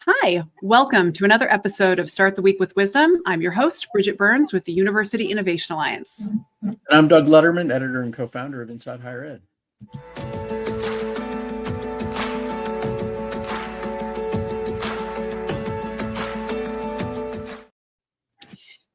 Hi, welcome to another episode of Start the Week with Wisdom. I'm your host, Bridget Burns with the University Innovation Alliance. And I'm Doug Lederman, editor and co-founder of Inside Higher Ed.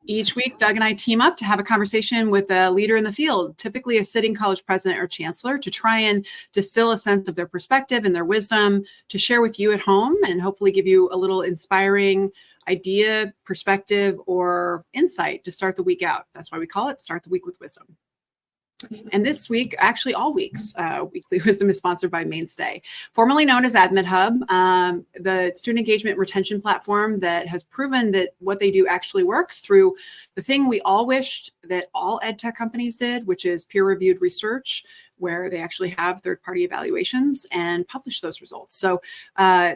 Each week, Doug and I team up to have a conversation with a leader in the field, typically a sitting college president or chancellor, to try and distill a sense of their perspective and their wisdom to share with you at home and hopefully give you a little inspiring idea, perspective, or insight to start the week out. That's why we call it Start the Week with Wisdom. And this week, actually all weeks, Weekly Wisdom is sponsored by Mainstay, formerly known as AdmitHub, the student engagement retention platform that has proven that what they do actually works through the thing we all wished that all ed tech companies did, which is peer-reviewed research, where they actually have third-party evaluations and publish those results. So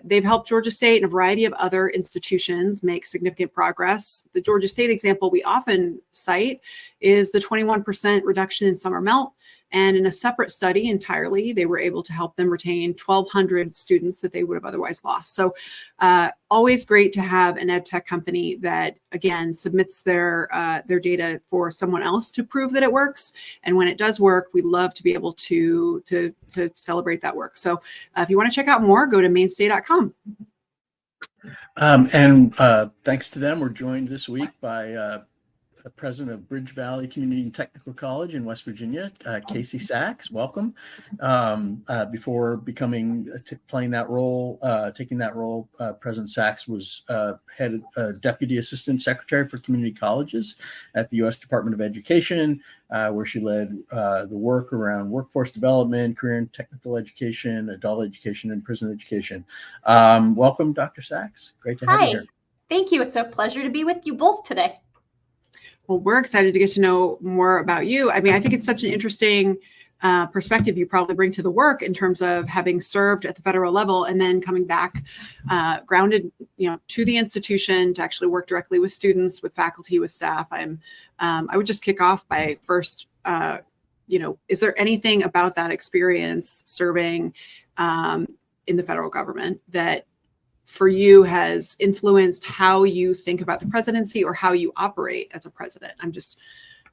they've helped Georgia State and a variety of other institutions make significant progress. The Georgia State example we often cite is the 21% reduction in summer melt. And in a separate study entirely, they were able to help them retain 1,200 students that they would have otherwise lost. So always great to have an ed tech company that, again, submits their data for someone else to prove that it works. And when it does work, we love to be able to celebrate that work. So if you want to check out more, go to mainstay.com. Thanks to them, we're joined this week by the president of BridgeValley Community and Technical College in West Virginia, Casey Sachs. Welcome. Before taking that role, President Sachs was deputy assistant secretary for community colleges at the U.S. Department of Education, where she led the work around workforce development, career and technical education, adult education, and prison education. Welcome, Dr. Sachs. Great to have you here. Thank you. It's a pleasure to be with you both today. Well, we're excited to get to know more about you. I mean, I think it's such an interesting perspective you probably bring to the work in terms of having served at the federal level and then coming back grounded, to the institution to actually work directly with students, with faculty, with staff. I would just kick off by first, is there anything about that experience serving in the federal government that for you has influenced how you think about the presidency or how you operate as a president? I'm just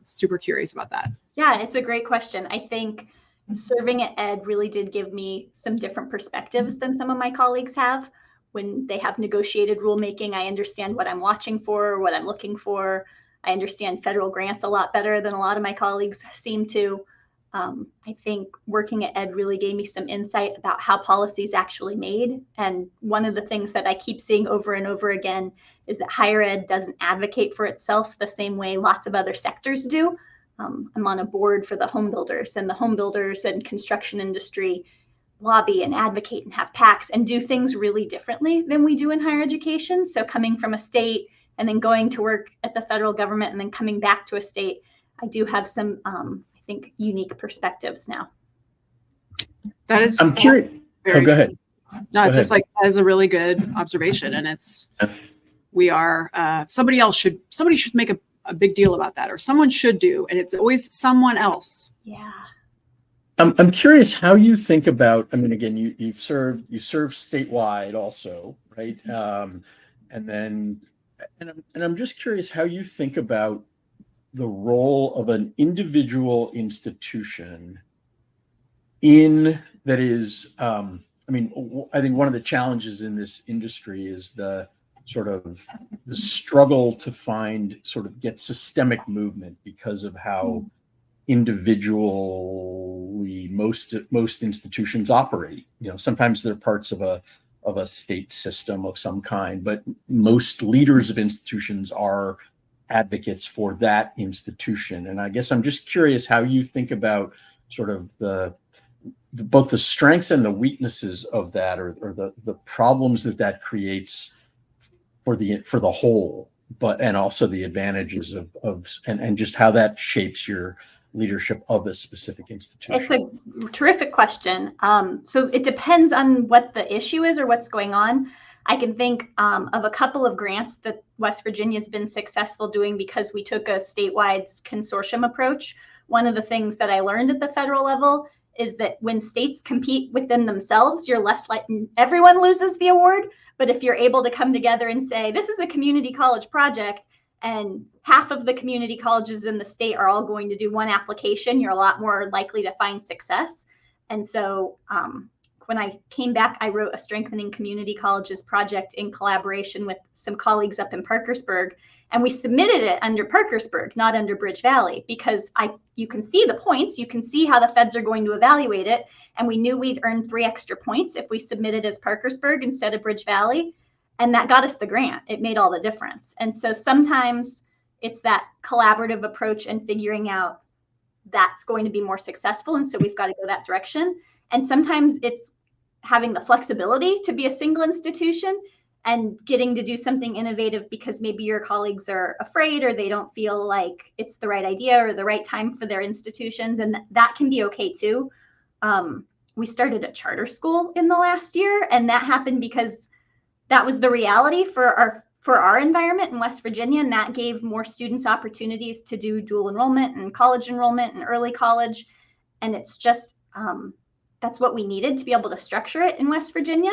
super curious about that. Yeah, it's a great question. I think serving at Ed really did give me some different perspectives than some of my colleagues have. When they have negotiated rulemaking, I understand what I'm watching for, what I'm looking for. I understand federal grants a lot better than a lot of my colleagues seem to. I think working at Ed really gave me some insight about how policy is actually made. And one of the things that I keep seeing over and over again is that higher ed doesn't advocate for itself the same way lots of other sectors do. I'm on a board for the home builders, and the home builders and construction industry lobby and advocate and have PACs and do things really differently than we do in higher education. So coming from a state and then going to work at the federal government and then coming back to a state, I do have some unique perspectives now. That is, I'm curious. Go ahead. No, it's just like, that is a really good observation. And somebody should make a big deal about that, or someone should do. And it's always someone else. Yeah. I'm curious how you think about, again, you serve statewide also, right? And I'm just curious how you think about the role of an individual institution I think one of the challenges in this industry is the struggle to get systemic movement because of how individually most institutions operate. Sometimes they're parts of a state system of some kind, but most leaders of institutions are advocates for that institution. And I guess I'm just curious how you think about both the strengths and the weaknesses of that, or the problems that creates for the whole, and also the advantages and just how that shapes your leadership of a specific institution. It's a terrific question. So it depends on what the issue is or what's going on. I can think of a couple of grants that West Virginia has been successful doing because we took a statewide consortium approach. One of the things that I learned at the federal level is that when states compete within themselves, you're less likely, everyone loses the award. But if you're able to come together and say, this is a community college project, and half of the community colleges in the state are all going to do one application, you're a lot more likely to find success. And so when I came back, I wrote a Strengthening Community Colleges project in collaboration with some colleagues up in Parkersburg. And we submitted it under Parkersburg, not under BridgeValley, because you can see the points, you can see how the feds are going to evaluate it. And we knew we'd earn 3 extra points if we submitted as Parkersburg instead of BridgeValley. And that got us the grant. It made all the difference. And so sometimes it's that collaborative approach and figuring out that's going to be more successful. And so we've got to go that direction. And sometimes it's having the flexibility to be a single institution and getting to do something innovative because maybe your colleagues are afraid or they don't feel like it's the right idea or the right time for their institutions. And that can be okay too. We started a charter school in the last year, and that happened because that was the reality for our environment in West Virginia. And that gave more students opportunities to do dual enrollment and college enrollment and early college. And it's just, that's what we needed to be able to structure it in West Virginia.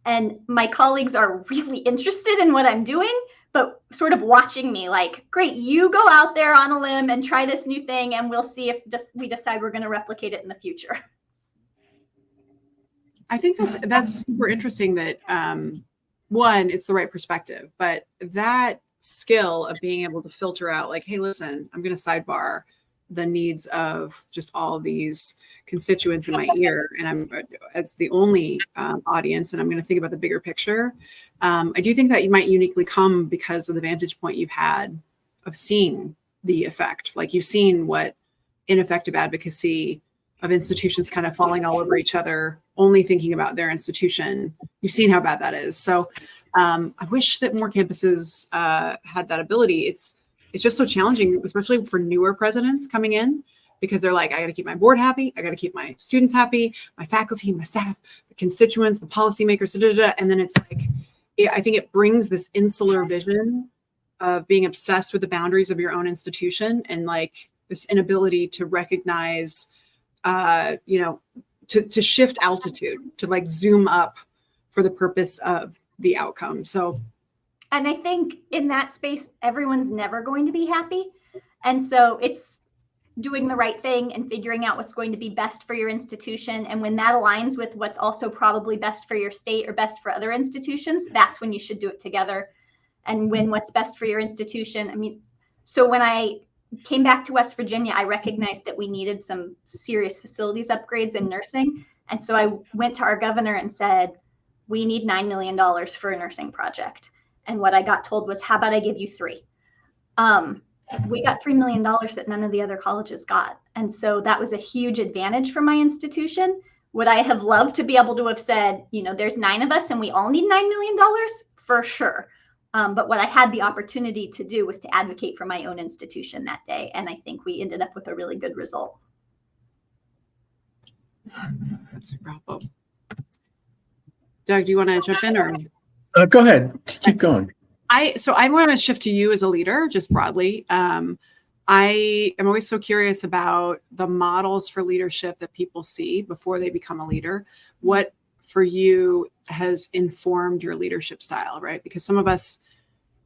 And my colleagues are really interested in what I'm doing, but sort of watching me like, great, you go out there on a limb and try this new thing, and we'll see if we decide we're going to replicate it in the future. I think that's super interesting that one, it's the right perspective, but that skill of being able to filter out like, hey, listen, I'm going to sidebar the needs of just all of these constituents in my ear, and I'm as the only audience, and I'm going to think about the bigger picture. I do think that you might uniquely come because of the vantage point you've had of seeing the effect. Like you've seen what ineffective advocacy of institutions kind of falling all over each other, only thinking about their institution. You've seen how bad that is. So I wish that more campuses had that ability. It's just so challenging, especially for newer presidents coming in, because they're like, I got to keep my board happy. I got to keep my students happy, my faculty, my staff, the constituents, the policymakers, and then it's like, I think it brings this insular vision of being obsessed with the boundaries of your own institution and like this inability to recognize, to shift altitude, to like zoom up for the purpose of the outcome. So, and I think in that space, everyone's never going to be happy. And so it's doing the right thing and figuring out what's going to be best for your institution. And when that aligns with what's also probably best for your state or best for other institutions, that's when you should do it together. And when what's best for your institution, I mean, so when I came back to West Virginia, I recognized that we needed some serious facilities upgrades in nursing. And so I went to our governor and said, we need $9 million for a nursing project. And what I got told was, how about I give you $3 million? We got $3 million that none of the other colleges got. And so that was a huge advantage for my institution. Would I have loved to be able to have said, there's 9 of us and we all need $9 million? For sure. But what I had the opportunity to do was to advocate for my own institution that day. And I think we ended up with a really good result. That's super helpful. Doug, do you want to jump in or? Go ahead. Keep going. I want to shift to you as a leader, just broadly. I am always so curious about the models for leadership that people see before they become a leader. What for you has informed your leadership style, right? Because some of us,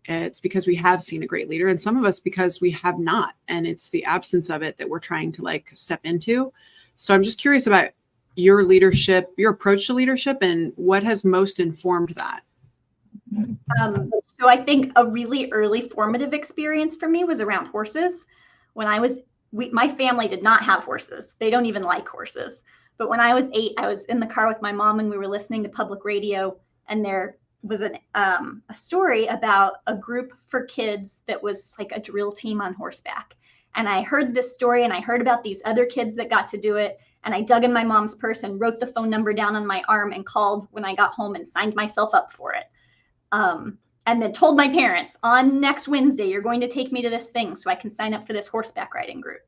it's because we have seen a great leader, and some of us because we have not. And it's the absence of it that we're trying to like step into. So I'm just curious about your leadership, your approach to leadership, and what has most informed that. So I think a really early formative experience for me was around horses. When my family did not have horses. They don't even like horses. But when I was 8, I was in the car with my mom and we were listening to public radio, and there was a story about a group for kids that was like a drill team on horseback. And I heard this story and I heard about these other kids that got to do it. And I dug in my mom's purse and wrote the phone number down on my arm and called when I got home and signed myself up for it. And then told my parents, on next Wednesday, you're going to take me to this thing so I can sign up for this horseback riding group.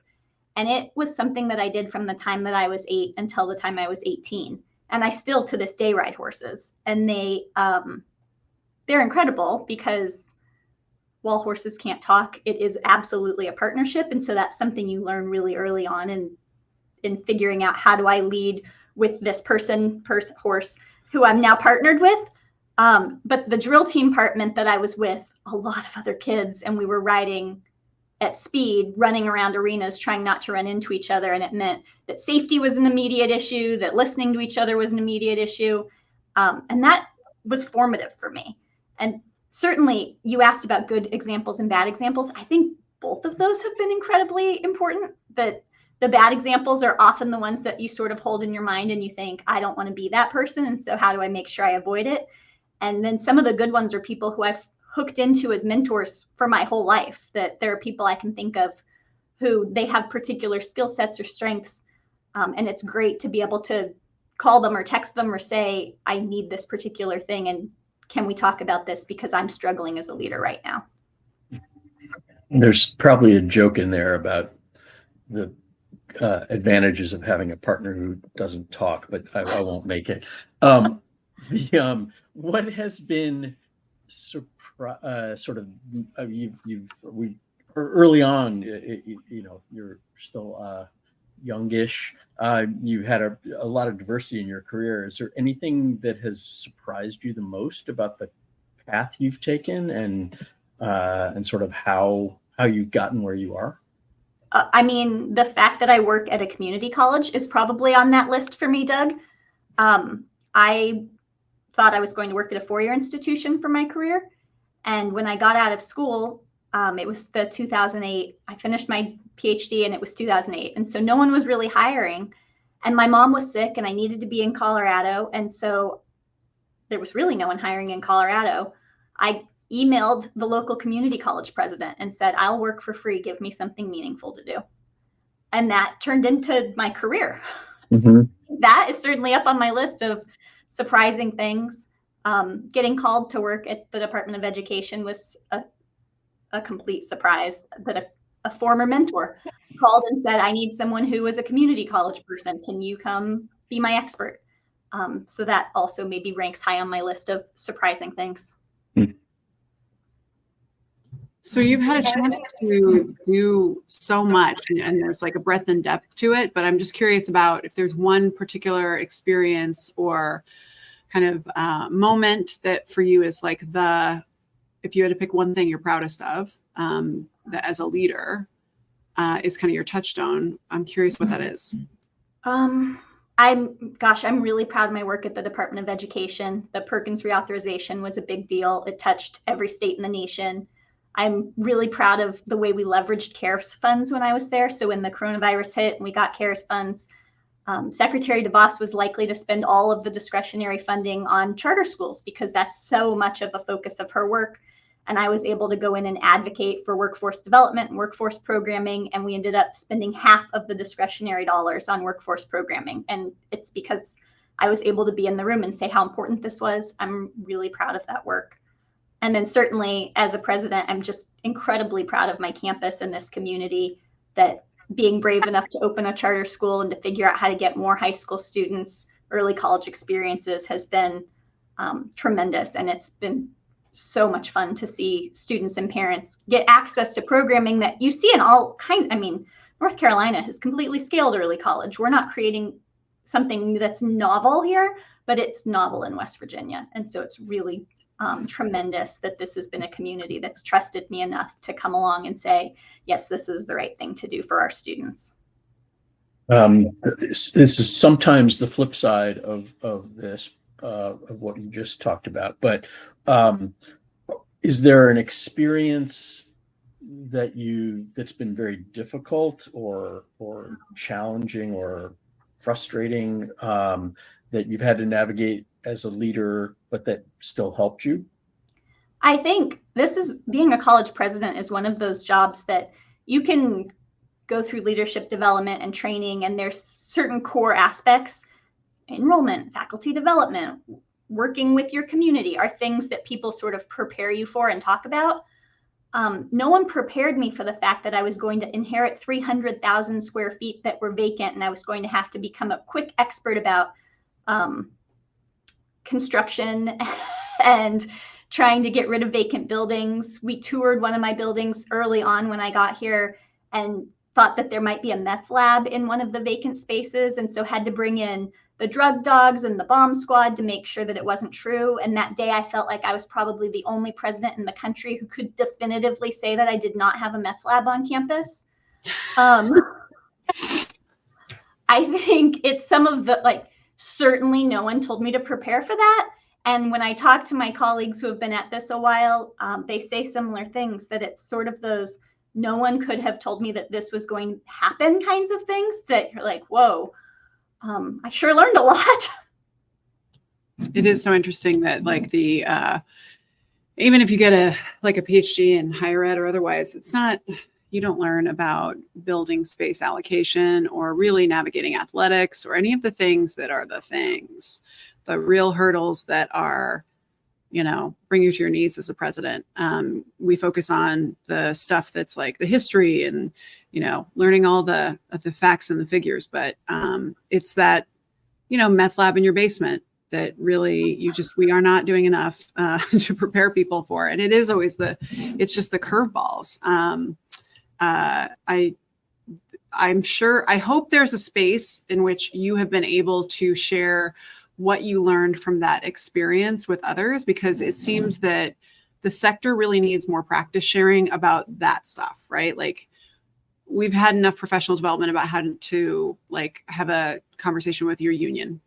And it was something that I did from the time that I was 8 until the time I was 18. And I still to this day ride horses. And they're incredible because while horses can't talk, it is absolutely a partnership. And so that's something you learn really early on. And in figuring out how do I lead with this horse who I'm now partnered with. But the drill team part meant that I was with a lot of other kids, and we were riding at speed, running around arenas, trying not to run into each other. And it meant that safety was an immediate issue, that listening to each other was an immediate issue. And that was formative for me. And certainly you asked about good examples and bad examples. I think both of those have been incredibly important. That the bad examples are often the ones that you sort of hold in your mind and you think, I don't want to be that person. And so how do I make sure I avoid it? And then some of the good ones are people who I've hooked into as mentors for my whole life, that there are people I can think of who they have particular skill sets or strengths. And it's great to be able to call them or text them or say, I need this particular thing. And can we talk about this because I'm struggling as a leader right now? There's probably a joke in there about the advantages of having a partner who doesn't talk, but I won't make it. What has been early on, you're still youngish. You've had a lot of diversity in your career. Is there anything that has surprised you the most about the path you've taken and sort of how you've gotten where you are? I mean, the fact that I work at a community college is probably on that list for me, Doug. I thought I was going to work at a four-year institution for my career. And when I got out of school, it was the 2008, I finished my PhD and it was 2008. And so no one was really hiring. And my mom was sick and I needed to be in Colorado. And so there was really no one hiring in Colorado. I emailed the local community college president and said, I'll work for free. Give me something meaningful to do. And that turned into my career. Mm-hmm. That is certainly up on my list of surprising things. Getting called to work at the Department of Education was a complete surprise. That a former mentor called and said, I need someone who is a community college person. Can you come be my expert? So that also maybe ranks high on my list of surprising things. So you've had a chance to do so much, and there's like a breadth and depth to it, but I'm just curious about if there's one particular experience or kind of moment that for you is like if you had to pick one thing you're proudest of, that as a leader is kind of your touchstone. I'm curious what that is. I'm really proud of my work at the Department of Education. The Perkins reauthorization was a big deal. It touched every state in the nation. I'm really proud of the way we leveraged CARES funds when I was there. So when the coronavirus hit and we got CARES funds, Secretary DeVos was likely to spend all of the discretionary funding on charter schools because that's so much of a focus of her work. And I was able to go in and advocate for workforce development and workforce programming. And we ended up spending half of the discretionary dollars on workforce programming. And it's because I was able to be in the room and say how important this was. I'm really proud of that work. And then certainly as a president, I'm just incredibly proud of my campus and this community, that being brave enough to open a charter school and to figure out how to get more high school students early college experiences has been tremendous. And it's been so much fun to see students and parents get access to programming that you see in all kinds. I mean, North Carolina has completely scaled early college. We're not creating something that's novel here, but it's novel in West Virginia. And so it's really tremendous that this has been a community that's trusted me enough to come along and say, yes, this is the right thing to do for our students. This is sometimes the flip side of this, of what you just talked about. But is there an experience that's been very difficult or challenging or frustrating that you've had to navigate as a leader, but that still helped you? I think being a college president is one of those jobs that you can go through leadership development and training, and there's certain core aspects, enrollment, faculty development, working with your community are things that people sort of prepare you for and talk about. No one prepared me for the fact that I was going to inherit 300,000 square feet that were vacant, and I was going to have to become a quick expert about construction and trying to get rid of vacant buildings. We toured one of my buildings early on when I got here, and thought that there might be a meth lab in one of the vacant spaces, and so had to bring in the drug dogs and the bomb squad to make sure that it wasn't true. And that day I felt like I was probably the only president in the country who could definitively say that I did not have a meth lab on campus. I think it's some of the, like, certainly no one told me to prepare for that. And when I talk to my colleagues who have been at this a while, they say similar things, that it's sort of those no one could have told me that this was going to happen kinds of things that you're like, whoa, I sure learned a lot. It is so interesting that like the, even if you get a PhD in higher ed or otherwise, it's not, you don't learn about building space allocation or really navigating athletics or any of the things that are the things, the real hurdles that are, you know, bring you to your knees as a president. We focus on the stuff that's like the history and, you know, learning all the facts and the figures, but it's that, you know, meth lab in your basement that really we are not doing enough to prepare people for. And it is always it's just the curveballs. I'm sure, I hope there's a space in which you have been able to share what you learned from that experience with others, because it seems that the sector really needs more practice sharing about that stuff, right? Like, we've had enough professional development about how to like have a conversation with your union.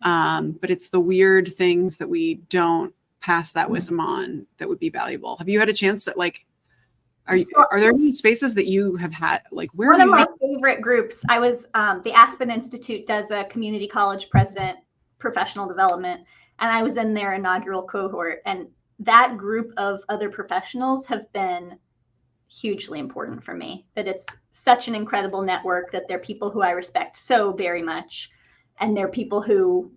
But it's the weird things that we don't pass that wisdom on that would be valuable. Have you had a chance to like, are there any spaces that you have had, like where one of my favorite groups, I was, the Aspen Institute does a community college president professional development, and I was in their inaugural cohort, and that group of other professionals have been hugely important for me. That it's such an incredible network, that they're people who I respect so very much, and they're people who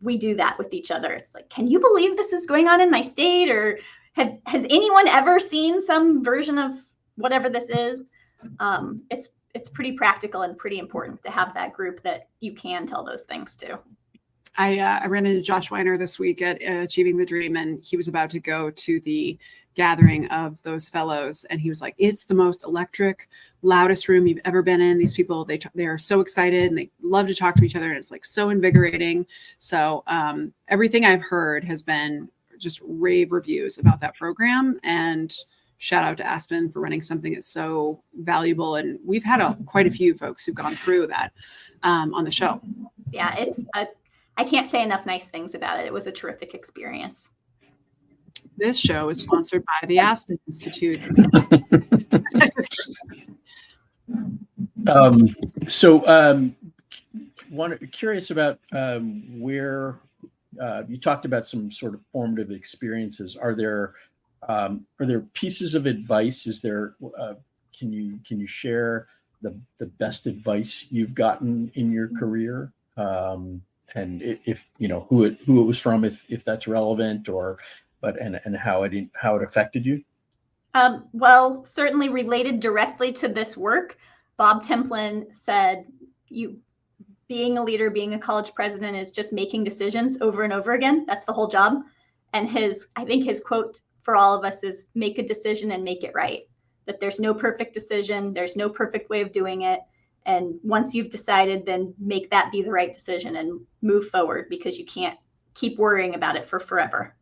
we do that with each other. It's like, can you believe this is going on in my state? Or has anyone ever seen some version of whatever this is? It's pretty practical and pretty important to have that group that you can tell those things to. I ran into Josh Weiner this week at Achieving the Dream, and he was about to go to the gathering of those fellows, and he was like, it's the most electric, loudest room you've ever been in. These people, they are so excited and they love to talk to each other, and it's like so invigorating. So everything I've heard has been just rave reviews about that program, and shout out to Aspen for running something that's so valuable. And we've had quite a few folks who've gone through that on the show. Yeah, I can't say enough nice things about it. It was a terrific experience. This show is sponsored by the Aspen Institute. Curious about where you talked about some sort of formative experiences. Are there pieces of advice? Is there can you share the best advice you've gotten in your career? And if you know who it was from, if that's relevant, and how it affected you. Well, certainly related directly to this work, Bob Templin said, being a leader, being a college president is just making decisions over and over again. That's the whole job. And I think his quote for all of us is, make a decision and make it right. That there's no perfect decision. There's no perfect way of doing it. And once you've decided, then make that be the right decision and move forward, because you can't keep worrying about it for forever.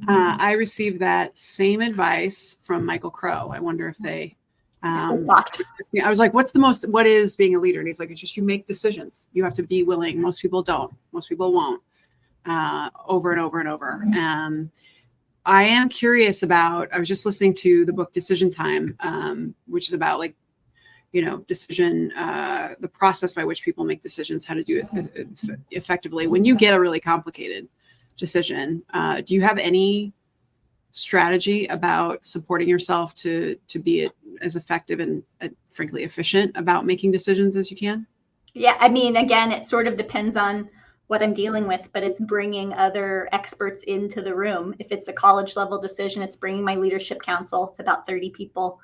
I received that same advice from Michael Crow. I wonder if they, I was like, what is being a leader? And he's like, it's just, you make decisions. You have to be willing. Most people don't. Most people won't. Over and over and over. I am curious about, I was just listening to the book Decision Time, which is about like, you know, decision, the process by which people make decisions, how to do it effectively. When you get a really complicated decision, do you have any strategy about supporting yourself to be as effective and frankly efficient about making decisions as you can? Yeah, I mean, again, it sort of depends on what I'm dealing with, but it's bringing other experts into the room. If it's a college level decision, it's bringing my leadership council. It's about 30 people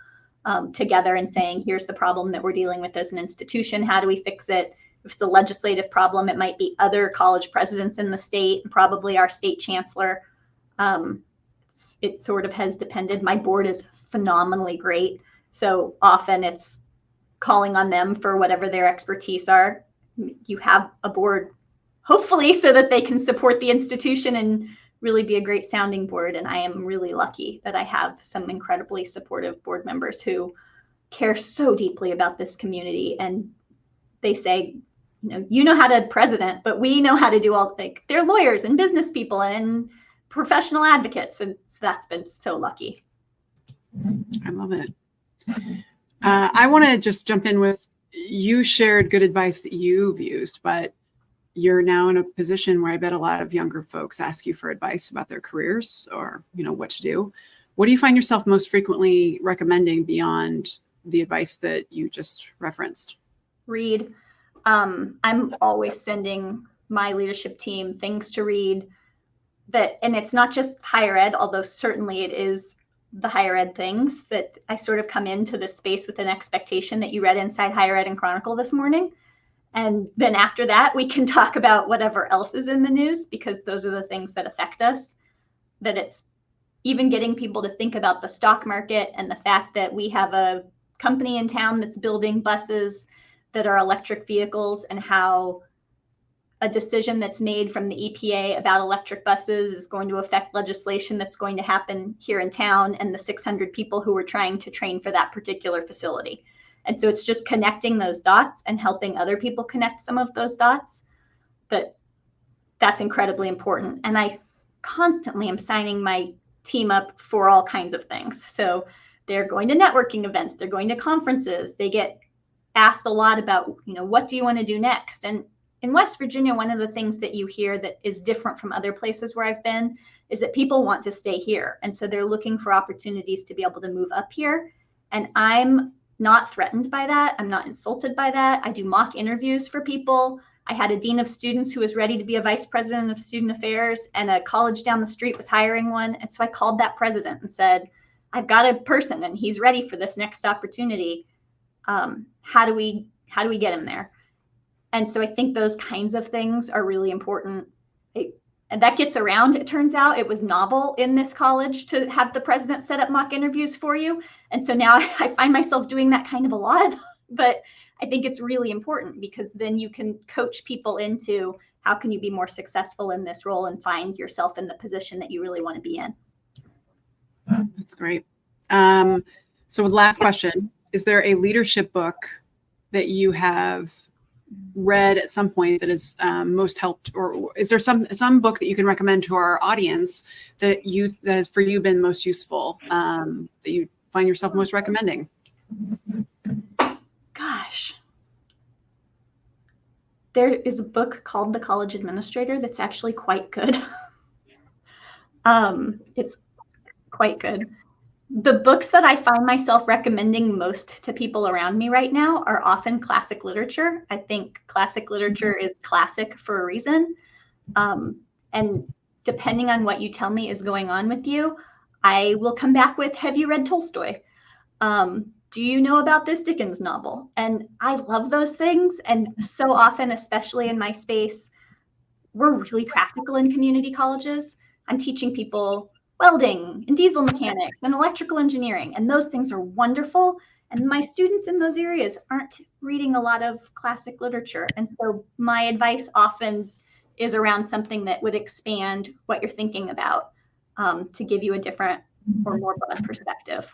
together and saying, here's the problem that we're dealing with as an institution. How do we fix it? If it's a legislative problem, it might be other college presidents in the state, and probably our state chancellor. It sort of has depended. My board is phenomenally great. So often it's calling on them for whatever their expertise are. You have a board, hopefully, so that they can support the institution and really be a great sounding board. And I am really lucky that I have some incredibly supportive board members who care so deeply about this community. And they say, you know how to president, but we know how to do all, like, they're lawyers and business people and professional advocates. And so that's been so lucky. I love it. I want to just jump in with, you shared good advice that you've used, but you're now in a position where I bet a lot of younger folks ask you for advice about their careers or, what to do. What do you find yourself most frequently recommending beyond the advice that you just referenced? Read. I'm always sending my leadership team things to read and it's not just higher ed, although certainly it is the higher ed things that I sort of come into this space with an expectation that you read Inside Higher Ed and Chronicle this morning. And then after that, we can talk about whatever else is in the news, because those are the things that affect us. That it's even getting people to think about the stock market and the fact that we have a company in town that's building buses that are electric vehicles, and how a decision that's made from the EPA about electric buses is going to affect legislation that's going to happen here in town and the 600 people who are trying to train for that particular facility. And so it's just connecting those dots and helping other people connect some of those dots. That's incredibly important. And I constantly am signing my team up for all kinds of things. So they're going to networking events, they're going to conferences, they get asked a lot about, what do you want to do next? And in West Virginia, one of the things that you hear that is different from other places where I've been is that people want to stay here. And so they're looking for opportunities to be able to move up here. And I'm not threatened by that. I'm not insulted by that. I do mock interviews for people. I had a dean of students who was ready to be a vice president of student affairs, and a college down the street was hiring one. And so I called that president and said, I've got a person and he's ready for this next opportunity. How do we get him there? And so I think those kinds of things are really important. And that gets around. It turns out it was novel in this college to have the president set up mock interviews for you. And so now I find myself doing that kind of a lot, but I think it's really important, because then you can coach people into how can you be more successful in this role and find yourself in the position that you really want to be in. That's great. So last question, is there a leadership book that you have read at some point that has most helped, or is there some book that you can recommend to our audience that has for you been most useful, that you find yourself most recommending? Gosh, there is a book called The College Administrator that's actually quite good. It's quite good. The books that I find myself recommending most to people around me right now are often classic literature. I think classic literature is classic for a reason. And depending on what you tell me is going on with you, I will come back with, have you read Tolstoy? Do you know about this Dickens novel? And I love those things. And so often, especially in my space, we're really practical in community colleges. I'm teaching people welding and diesel mechanics and electrical engineering, and those things are wonderful. And my students in those areas aren't reading a lot of classic literature. And so my advice often is around something that would expand what you're thinking about, to give you a different or more broad perspective.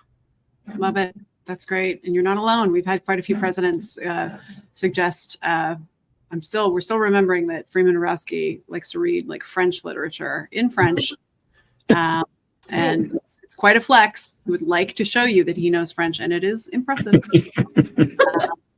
Love it. That's great. And you're not alone. We've had quite a few presidents suggest, we're still remembering that Freeman Arowski likes to read like French literature in French. And it's quite a flex. He would like to show you that he knows French, and it is impressive.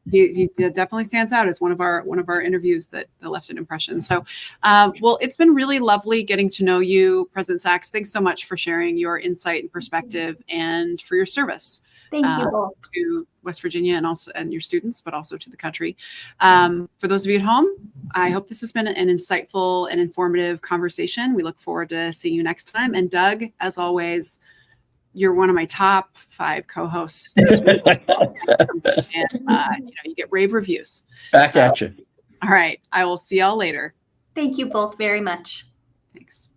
He definitely stands out as one of our interviews that left an impression. So, well, it's been really lovely getting to know you, President Sachs. Thanks so much for sharing your insight and perspective, and for your service. Thank you both. To West Virginia and your students, but also to the country. For those of you at home, I hope this has been an insightful and informative conversation. We look forward to seeing you next time. And Doug, as always, you're one of my top 5 co-hosts this week. And you get rave reviews. Back at you. All right. I will see y'all later. Thank you both very much. Thanks.